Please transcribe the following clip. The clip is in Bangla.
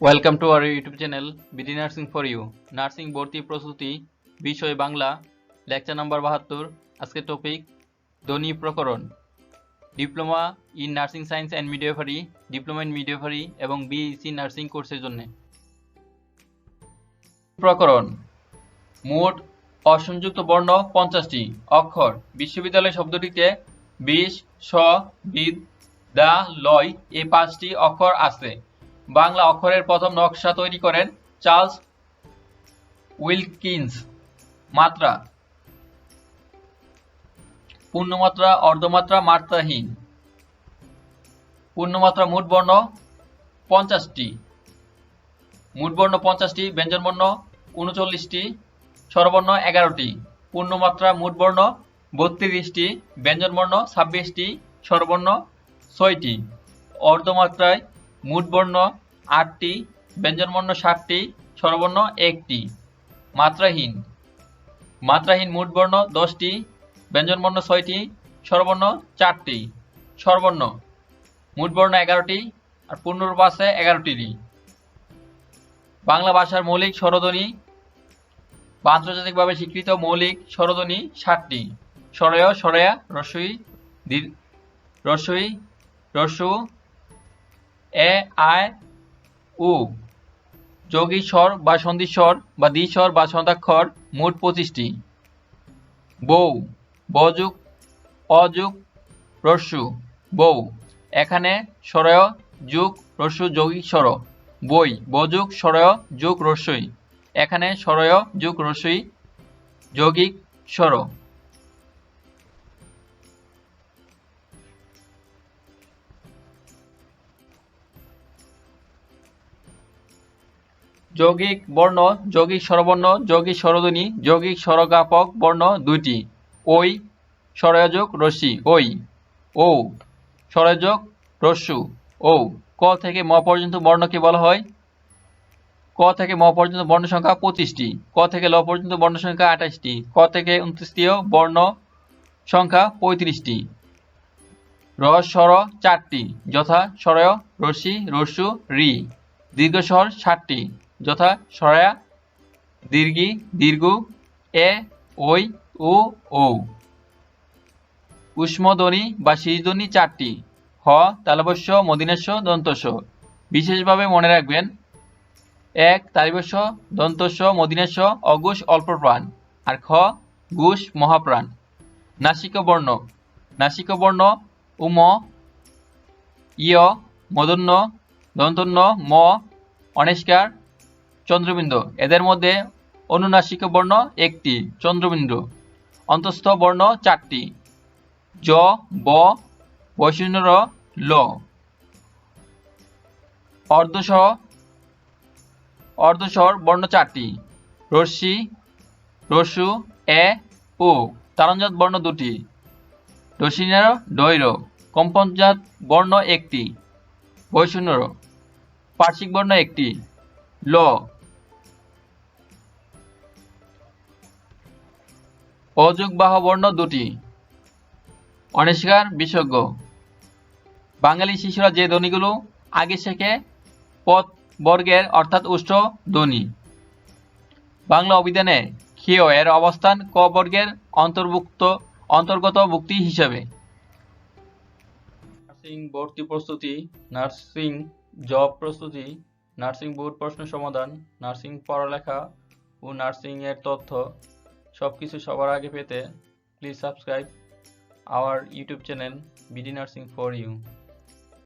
Welcome to our YouTube channel BD nursing for you. Nursing ভর্তি প্রস্তুতি, বিষয় বাংলা, লেকচার নাম্বার 72। আজকের টপিক ধনী প্রকরণ। Diploma in nursing science and midwifery, diploma in midwifery এবং বিএসসি নার্সিং কোর্সের জন্য। প্রকরণ মোট অসংযুক্ত বর্ণ 50টি, অক্ষর বিশ্ববিদ্যালয় শব্দটিতে বিশ, স, বিদ, দা, লয় এই 5টি অক্ষর আছে। বাংলা অক্ষরের প্রথম নকশা তৈরি করেন চার্লস উইলকিন্স। মাত্রা পূর্ণমাত্রা, অর্ধমাত্রা, মাত্রাহীন। পূর্ণমাত্রা মোট বর্ণ 50টি, মোট বর্ণ 50টি, ব্যঞ্জনবর্ণ 39টি, স্বরবর্ণ 11টি। পূর্ণমাত্রা মোট বর্ণ 32টি, ব্যঞ্জনবর্ণ 26টি, স্বরবর্ণ 6টি। অর্ধমাত্রায় মোট বর্ণ 8টি, ব্যঞ্জনবর্ণ 7টি, স্বরবর্ণ 1টি। মাত্রাহীন মাত্রাহীন মোট বর্ণ 10টি, ব্যঞ্জনবর্ণ 6টি, স্বরবর্ণ 4টি। স্বরবর্ণ মোট বর্ণ 11টি আর পূর্ণরূপ আছে 11টি। বাংলা ভাষার মৌলিক স্বরধ্বনি বা আন্তর্জাতিকভাবে স্বীকৃত মৌলিক স্বরধ্বনি 7টি। স্বরয়, স্বরয়া, রস্বই, রস্বই, রস্যু, এ, আয়, উ। যৌগিক স্বর বা সন্ধিস্বর বা দ্বিস্বর বা ছন্দাক্ষর মোট 25টি। বৌ, বযুগ, অযুগ, রস্যু, বৌ। এখানে স্বরয় যুগ রস্যু যৌগিক স্বর। বই, বযুগ স্বরয় যুগ রস্যই। এখানে স্বরয় যুগ রস্যই যৌগিক স্বর। যৌগিক বর্ণ, যৌগিক স্বরবর্ণ, যৌগিক স্বরধ্বনি, যৌগিক স্বরজ্ঞাপক বর্ণ 2টি। ওই, স্বরযোগ রস্যি, ওই। ও, স্বরযোগ রস্যু, ও। ক থেকে ম পর্যন্ত বর্ণকে বলা হয়, ক থেকে ম পর্যন্ত বর্ণ সংখ্যা 25টি, ক থেকে ল পর্যন্ত বর্ণ সংখ্যা 28টি, ক থেকে 29টিয় বর্ণ সংখ্যা 35টি। র স্বর 4টি, যথা স্বরয়, রস্যি, রস্যু, রি। দীর্ঘস্বর 7টি, যথা স্বরয়া, দীর্ঘি, দীর্ঘ, এ, ওই, উ, ও। ঊষ্মধ্বনি বা শীর্ষধ্বনি 4টি, হ, তালব্য, মূর্ধন্য, দন্তস্ব। বিশেষভাবে মনে রাখবেন 1 তালব্য, দন্তস্ব, মূর্ধন্য, অঘোষ অল্প প্রাণ, আর খ ঘোষ মহাপ্রাণ। নাসিক বর্ণ, নাসিক বর্ণ উম, ইয়, মূর্ধন্য, দন্তন্য, ম, অনিষ্কার, চন্দ্রবিন্দু। এদের মধ্যে অনুনাসিক বর্ণ 1টি, চন্দ্রবিন্দু। অন্তঃস্থ বর্ণ 4টি, জ, ব, বৈশূন্য র, ল। অর্ধস্বর বর্ণ 4টি, রস্যি, রস্যু, এ, ও। তালনজাত বর্ণ 2টি, দশিন্য র, ডৈর। কম্পনজাত বর্ণ 1টি, বৈশূন্য র। পার্শ্বিক বর্ণ 1টি, ল। অযুগ্বাহ বর্ণ 2টি, অনিষ্কার, বিসর্গ। বাঙালি শিশুরা যে ধ্বনিগুলো আগে শেখে পদ বর্গের অর্থাৎ উষ্ঠ ধ্বনি। বাংলা অভিধানে ক্ষীয় এর অবস্থান ক বর্গের অন্তর্গত ভুক্তি হিসাবে। নার্সিং ভর্তি প্রস্তুতি, নার্সিং জব প্রস্তুতি, নার্সিং বোর্ড প্রশ্ন সমাধান, নার্সিং পড়ালেখা ও নার্সিং এর তথ্য সবকিছু সবার আগে পেতে please subscribe our YouTube channel BD nursing for you.